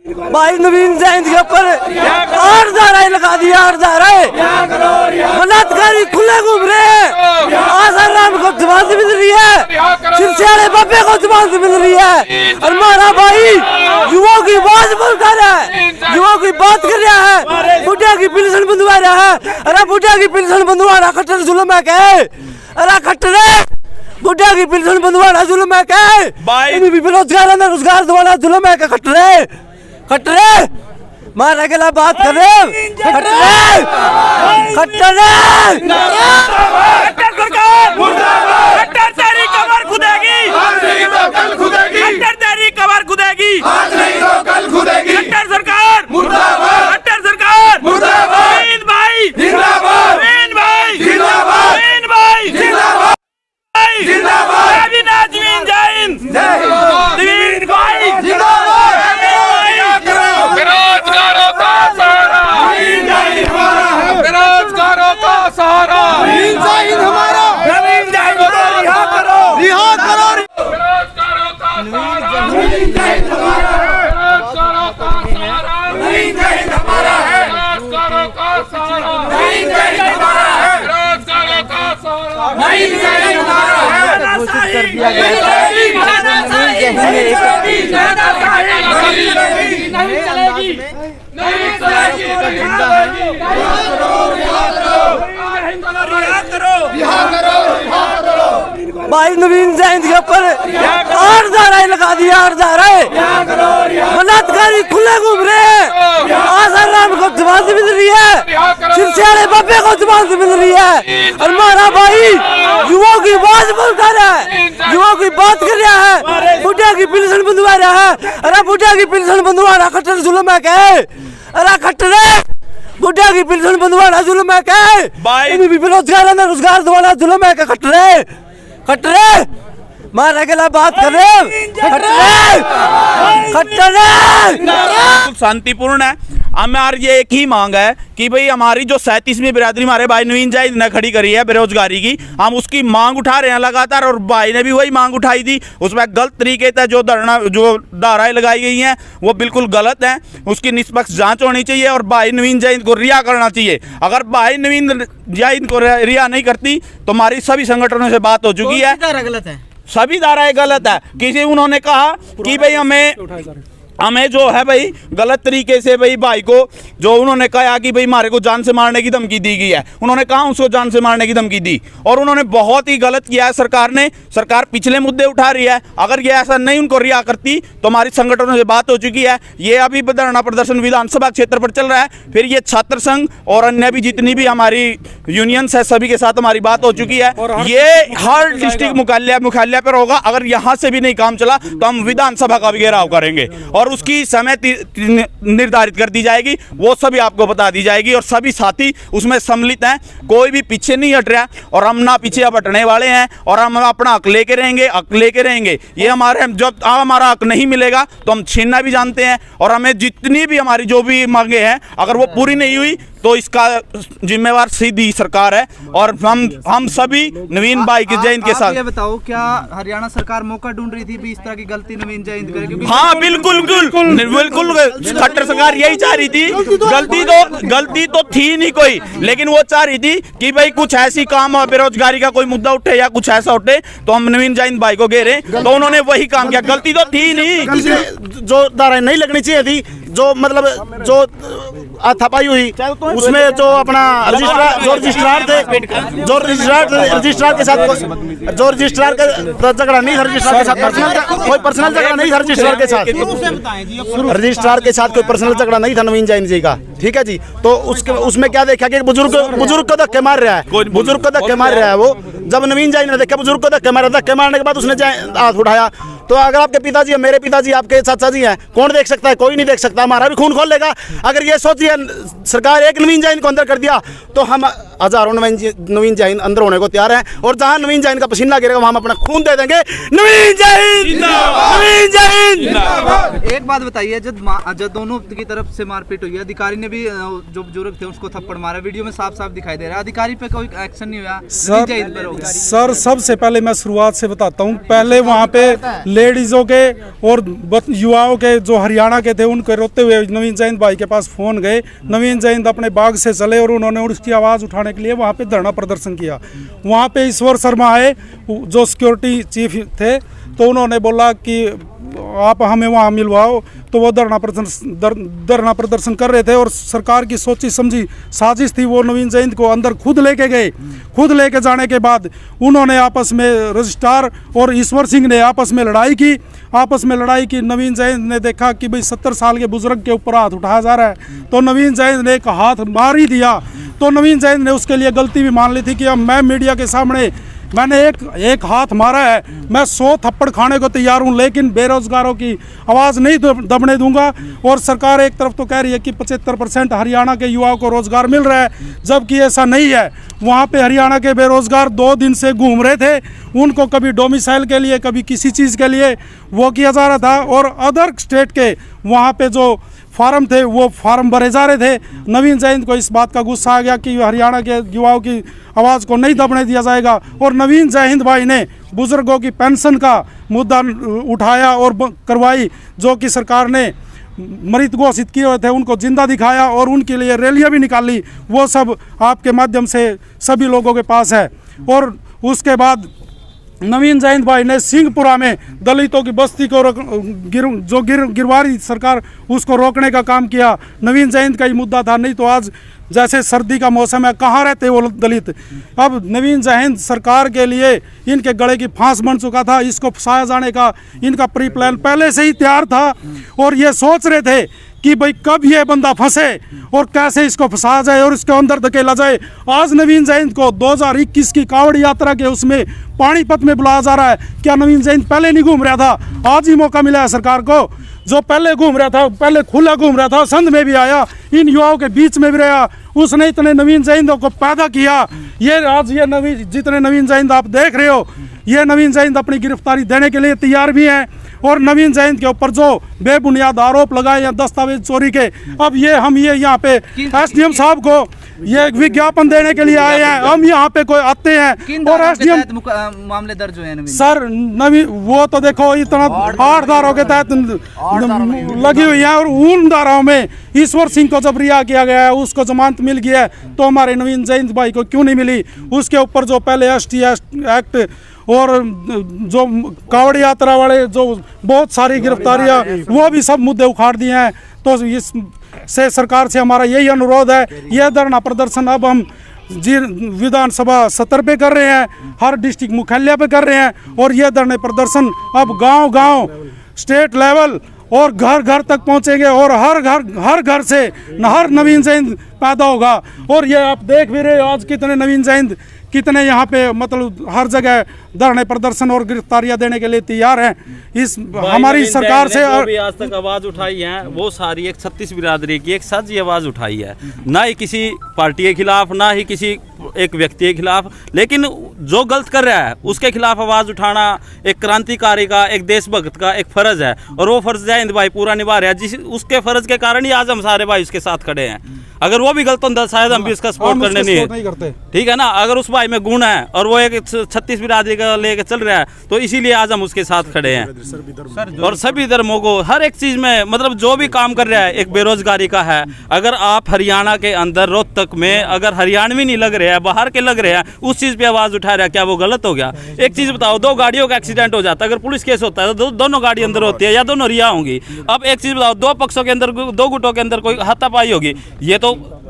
भाई नवीन जैन के ऊपर 8 धाराएं लगा दिया, 8 धाराएं। बलात्कारी खुले घूम रहे हैं, आसाराम को जमानत मिल रही है, सिरसियाड़े बाबे को जमानत मिल रही है, और हमारा भाई युवाओं की आवाज बोलता है, युवाओं की बात कर रहा है, बुढ़िया की पेंशन बंधवा रहा है। अरे बुढ़िया की पेंशन बंधवाना कट्टर जुल्म है क्या? अरे कट्टर बुढ़िया की पेंशन बंधवाना जुल्म है क्या? बेरोजगार है, रोजगार दवाना जुल्म है क्या? खट्टरे मारे के बात कर रहे खट्टरे सरकार खट्टर तेरी कमर खुदेगी, खट्टर तेरी कमर खुदेगी, आज नहीं तो कल खुदेगी। खट्टर सरकार मुर्दाबाद, खट्टर सरकार मुर्दाबाद, नवीन भाई जिंदाबाद, नवीन भाई जिंदाबाद, नवीन भाई जिंदाबाद, जिंदाबाद, नवीन जैन नवीन भाई जिंदाबाद। बेरोजगारों का सहारा, बेरोजगारों का सहारा, नवीन जैन हमारा, नवीन जैन को रिहा करो, रिहा करो। बेरोजगारों का सहारा, नवीन जैन हमारा, बेरोजगारों का सहारा, नवीन जैन हमारा है, बेरोजगारों का सहारा, नवीन जैन हमारा है, बेरोजगारों का सहारा, नवीन जैन हमारा है। घोषित कर दिया गया था। नहीं चलेगी, नहीं चलेगी, रिहा करो, भाई नवीन जैन के ऊपर 8 धाराएं लगा दिया, 8 धाराएं। बलात्कारी खुले घूम रहे हैं, आसाराम को जमानत मिल रही है, सिरसियाड़े बाबे को जमानत मिल रही है, और हमारा भाई युवाओं की आवाज बोलता है, युवाओं की बात कर रहा है, बुढ़िया की पेंशन बंधवा रहा है। अरे बुढ़िया की पेंशन बंधवाना कट्टर जुल्म है क्या? अरे खट्टरे बुढ़िया की पेंशन बंधवाना जुल्म है क्या? बेरोजगार है, रोजगार दवाना जुल्म है क्या? खट्टरे मारे के बात कर रहे बिल्कुल शांतिपूर्ण है। हमारी ये एक ही मांग है कि भाई हमारी जो 37वीं बिरादरी हमारे भाई नवीन जैन ने खड़ी करी है बेरोजगारी की, हम उसकी मांग उठा रहे हैं लगातार, और भाई ने भी वही मांग उठाई थी। उसमें गलत तरीके से जो धाराएं लगाई गई हैं वो बिल्कुल गलत हैं, उसकी निष्पक्ष जांच होनी चाहिए और भाई नवीन जैन को रिहा करना चाहिए। अगर भाई नवीन जैन को रिहा नहीं करती तो हमारी सभी संगठनों से बात हो चुकी है, गलत है, सभी धाराएं गलत है। किसी उन्होंने कहा कि भाई हमें जो है भाई गलत तरीके से भाई को जो उन्होंने कहा कि भाई हमारे को जान से मारने की धमकी दी गई है, उन्होंने कहा उसको जान से मारने की धमकी दी, और उन्होंने बहुत ही गलत किया है सरकार ने। सरकार पिछले मुद्दे उठा रही है, अगर ये ऐसा नहीं उनको रिहा करती तो हमारी संगठनों से बात हो चुकी है। ये अभी धरना प्रदर्शन विधानसभा क्षेत्र पर चल रहा है, फिर ये छात्र संघ और अन्य भी जितनी भी हमारी यूनियंस है सभी के साथ हमारी बात हो चुकी है। ये हर डिस्ट्रिक्ट मुख्यालय पर होगा, अगर यहाँ से भी नहीं काम चला तो हम विधानसभा का भी घेराव करेंगे और उसकी समय निर्धारित कर दी जाएगी, वो सभी आपको बता दी जाएगी, और सभी साथी उसमें सम्मिलित हैं, कोई भी पीछे नहीं हट रहा, और हम ना पीछे अब हटने वाले हैं, और हम अपना हक लेके रहेंगे, हक लेके रहेंगे। ये हमारे जब हमारा हक नहीं मिलेगा तो हम छीनना भी जानते हैं, और हमें जितनी भी हमारी जो भी मांगे हैं अगर वो पूरी नहीं हुई तो इसका जिम्मेवार सीधी सरकार है, और हम सभी नवीन भाई के जैन के साथ। ये बताओ, क्या हरियाणा सरकार मौका ढूंढ रही थी भी इस तरह की गलती नवीन जैन करे? हाँ बिल्कुल खट्टर सरकार यही चाह रही थी, गलती तो थी नहीं कोई, लेकिन वो चाह रही थी कि भाई कुछ ऐसी काम बेरोजगारी का कोई मुद्दा उठे या कुछ ऐसा उठे तो हम नवीन जैन भाई को घेरे, तो उन्होंने वही काम किया। गलती तो थी नहीं, जो धाराएं नहीं लगनी चाहिए थी, जो मतलब जो हाथापाई हुई उसमें जो अपना रजिस्ट्रार के साथ झगड़ा नहीं था, रजिस्ट्रार के साथ कोई पर्सनल झगड़ा नहीं था, रजिस्ट्रार के साथ कोई पर्सनल झगड़ा नहीं था नवीन जैन जी का, ठीक है जी। तो उसमें क्या देखा कि बुजुर्ग को धक्के मार रहा है, बुजुर्ग को धक्के मार रहा है। वो जब नवीन जैन ने देखा बुजुर्ग को धक्के मारने के बाद उसने हाथ उठाया। तो अगर आपके पिताजी है, मेरे पिताजी, आपके चाचा जी हैं, कौन देख सकता है? कोई नहीं देख सकता, हमारा भी खून खोल लेगा। अगर ये सोचिए सरकार एक नवीन जैन को अंदर कर दिया तो हम हजारों नवीन जैन अंदर होने को तैयार हैं और जहां नवीन जैन का पसीना गिरेगा वहां हम अपना खून दे देंगे। नवीन जैन, नवीन जैन। एक बात बताइए, जब दोनों की तरफ से मारपीट हुई है, अधिकारी ने भी जो बुजुर्ग थे उसको थप्पड़ मारा, वीडियो में साफ साफ दिखाई दे रहा है, अधिकारी पे कोई एक्शन नहीं हुआ। सर सबसे पहले मैं शुरुआत से बताता हूँ, पहले वहाँ पे लेडीजों के और युवाओं के जो हरियाणा के थे उनके रोते हुए नवीन जैन भाई के पास फोन गए। नवीन जैन अपने बाग से चले और उन्होंने उसकी आवाज़ उठाने के लिए वहाँ पे धरना प्रदर्शन किया। वहाँ पे ईश्वर शर्मा आए जो सिक्योरिटी चीफ थे, तो उन्होंने बोला कि आप हमें वहाँ मिलवाओ, तो वो धरना प्रदर्शन कर रहे थे और सरकार की सोची समझी साजिश थी। वो नवीन जैन को अंदर खुद लेके गए। खुद लेके जाने के बाद उन्होंने आपस में रजिस्ट्रार और ईश्वर सिंह ने आपस में लड़ाई की। नवीन जैन ने देखा कि भाई 70 साल के बुजुर्ग के ऊपर हाथ उठाया जा रहा है, तो नवीन जैन ने एक हाथ मार ही दिया। तो नवीन जैन ने उसके लिए गलती भी मान ली थी कि अब मैं मीडिया के सामने मैंने एक हाथ मारा है, मैं 100 थप्पड़ खाने को तैयार हूं, लेकिन बेरोजगारों की आवाज़ नहीं दबने दूंगा। और सरकार एक तरफ तो कह रही है कि 75% हरियाणा के युवाओं को रोजगार मिल रहा है, जबकि ऐसा नहीं है। वहां पे हरियाणा के बेरोजगार 2 दिन से घूम रहे थे, उनको कभी डोमिसाइल के लिए कभी किसी चीज़ के लिए वो किया जा रहा था, और अदर स्टेट के वहाँ पे जो फार्म थे वो फार्म भरे जा रहे थे। नवीन जैन को इस बात का गुस्सा आ गया कि हरियाणा के युवाओं की आवाज़ को नहीं दबने दिया जाएगा, और नवीन जैन भाई ने बुजुर्गों की पेंशन का मुद्दा उठाया और करवाई, जो कि सरकार ने मृत घोषित किए हुए थे उनको जिंदा दिखाया और उनके लिए रैलियां भी निकाली। वो सब आपके माध्यम से सभी लोगों के पास है। और उसके बाद नवीन जैन भाई ने सिंहपुरा में दलितों की बस्ती को गिरवारी सरकार उसको रोकने का काम किया। नवीन जैन का ही मुद्दा था, नहीं तो आज जैसे सर्दी का मौसम है कहाँ रहते वो दलित। अब नवीन जैन सरकार के लिए इनके गले की फांस बन चुका था। इसको फंसाया जाने का इनका प्री प्लान पहले से ही तैयार था, और ये सोच रहे थे कि भाई कब ये बंदा फंसे और कैसे इसको फंसाया जाए और इसके अंदर धकेला जाए। आज नवीन जैन को 2021 की कांवड़ यात्रा के उसमें पानीपत में बुलाया जा रहा है। क्या नवीन जैन पहले नहीं घूम रहा था? आज ही मौका मिला है सरकार को। जो पहले घूम रहा था, पहले खुला घूम रहा था, संध में भी आया, इन युवाओं के बीच में भी रहा, उसने इतने नवीन जैन को पैदा किया। ये आज जितने नवीन जैन आप देख रहे हो, ये नवीन जैन अपनी गिरफ्तारी देने के लिए तैयार भी हैं। और नवीन जैन के ऊपर जो बेबुनियाद आरोप लगाए हैं दस्तावेज चोरी के, अब हम यहाँ पे एसडीएम साहब को ये विज्ञापन देने के लिए आए हैं। हम यहाँ पे कोई आते हैं और एसडीएम मामले दर्ज हुए हैं सर नवीन, वो तो देखो इतना 8 धाराओं के तहत लगी हुई है, और उन धाराओं में ईश्वर सिंह को जब रिहा किया गया है, उसको जमानत मिल गई है, तो हमारे नवीन जैन भाई को क्यों नहीं मिली? उसके ऊपर जो पहले एसटी एक्ट और जो कांवड़ यात्रा वाले जो बहुत सारी गिरफ्तारियां, वो भी सब मुद्दे उखाड़ दिए हैं। तो इस से सरकार से हमारा यही अनुरोध है, यह धरना प्रदर्शन अब हम विधानसभा सत्र पे कर रहे हैं, हर डिस्ट्रिक्ट मुख्यालय पे कर रहे हैं, और यह धरने प्रदर्शन अब गांव-गांव, स्टेट लेवल और घर घर तक पहुंचेंगे, और हर घर से हर नवीन जैन पैदा होगा। और ये आप देख भी रहे हो आज कितने नवीन जैन कितने यहाँ पे मतलब हर जगह धरने प्रदर्शन और गिरफ्तारियां देने के लिए तैयार हैं। इस हमारी सरकार से जो भी आज तक आवाज उठाई है वो सारी एक 36 बिरादरी की एक साझी आवाज उठाई है, ना ही किसी पार्टी के खिलाफ, ना ही किसी एक व्यक्ति के खिलाफ, लेकिन जो गलत कर रहा है उसके खिलाफ आवाज उठाना एक क्रांतिकारी का, एक देशभक्त का एक फर्ज है, और वो फर्ज जैन भाई पूरा निभा रहा है। उसके फर्ज के कारण ही आज हम सारे भाई उसके साथ खड़े हैं। अगर वो भी गलत होता शायद हम भी उसका सपोर्ट करने नहीं करते, ठीक है ना। अगर उस भाई में गुण है और वो एक 36 बिरादरी का लेके चल रहा है, तो इसीलिए आज हम उसके साथ खड़े हैं। और सभी धर्मों को हर एक चीज में मतलब जो भी काम कर रहा है, एक बेरोजगारी का है, अगर आप हरियाणा के अंदर रोहतक में अगर हरियाणवी नहीं लग रहे हैं, बाहर के लग रहे हैं, उस चीज पे आवाज उठा रहा है, क्या वो गलत हो गया? एक चीज बताओ, 2 गाड़ियों का एक्सीडेंट हो जाता है, अगर पुलिस केस होता है तो दोनों गाड़ी अंदर होती है या दोनों रिहा होंगी। अब एक चीज बताओ, 2 पक्षों के अंदर, 2 गुटों के अंदर कोई हाथापाई होगी, ये तो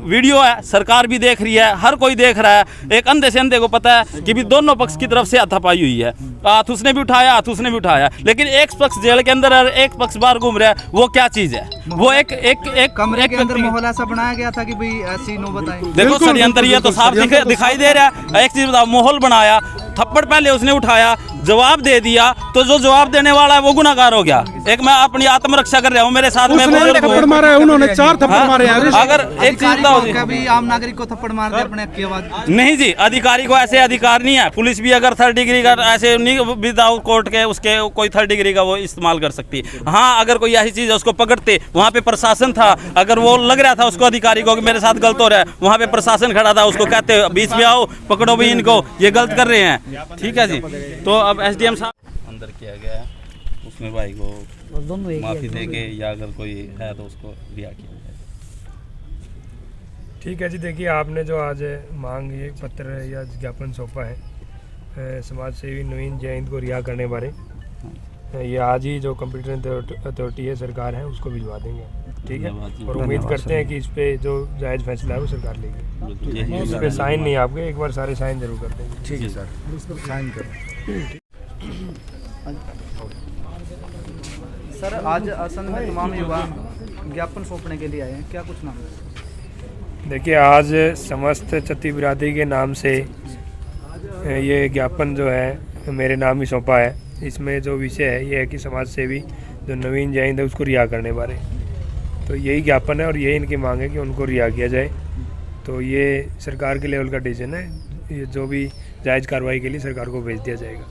वीडियो है, सरकार भी देख रही है, हर कोई देख रहा है, एक अंधे से अंधे को पता है कि भी दोनों पक्ष की तरफ से हाथापाई हुई है। हाथ उसने भी उठाया, हाथ उसने भी उठाया, लेकिन एक पक्ष जेल के अंदर और एक पक्ष बाहर घूम रहा है, वो क्या चीज है? वो एक कमरे के अंदर माहौल ऐसा बनाया गया था कि भाई ऐसी नौबत आई। देखो षड्यंत्र, ये तो साफ दिखाई दे रहा है। एक चीज बताओ, माहौल बनाया, थप्पड़ पहले उसने उठाया, जवाब दे दिया तो जो जवाब देने वाला है वो गुनाहगार हो गया। एक मैं अपनी आत्मरक्षा कर रहा हूँ, मेरे साथ में उसने बुजुर्ग थप्पड़ हूँ। मारा है, उन्होंने 4 थप्पड़ मारे हैं। अगर एक चीज अधिकारी को कभी आम नागरिक को थप्पड़ मार दे अपने हक की आवाज। नहीं जी, अधिकारी को ऐसे अधिकार नहीं है। पुलिस भी अगर 3rd डिग्री का ऐसे नहीं विदाउट कोर्ट के उसके कोई 3rd डिग्री का वो इस्तेमाल कर सकती है। हाँ, अगर कोई ऐसी चीज है उसको पकड़ते, वहाँ पे प्रशासन था, अगर वो लग रहा था उसको अधिकारी को कि मेरे साथ गलत हो रहा है, वहाँ पे प्रशासन खड़ा था, उसको कहते बीच में आओ, पकड़ो भी इनको, ये गलत कर रहे हैं। ठीक है जी। तो अब SDM साहब अंदर किया गया है, उसमें भाई को माफी देके या अगर कोई है तो उसको रिहा किया जाए। ठीक है जी। देखिए, आपने जो आज मांग ये पत्र या ज्ञापन सौंपा है समाज सेवी नवीन जैन को रिहा करने बारे, ये आज ही जो कंप्यूटर अथॉरिटी है सरकार है उसको भिजवा देंगे। ठीक है, और उम्मीद करते हैं कि इस पे जो जायज़ फैसला है वो सरकार लेगी। इस पे साइन नहीं आपके, एक बार सारे साइन जरूर कर देंगे। ठीक है सर, इस पर साइन करो। सर, आज असम में तमाम युवा ज्ञापन सौंपने के लिए आए हैं, क्या कुछ नाम है? देखिए, आज समस्त चत्ती बिरादरी के नाम से ये ज्ञापन जो है मेरे नाम ही सौंपा है। इसमें जो विषय है ये है कि समाज सेवी जो नवीन जैन है उसको रिहा करने बारे, तो यही ज्ञापन है और यही इनकी मांग है कि उनको रिहा किया जाए। तो ये सरकार के लेवल का डिसीजन है, ये जो भी जायज़ कार्रवाई के लिए सरकार को भेज दिया जाएगा।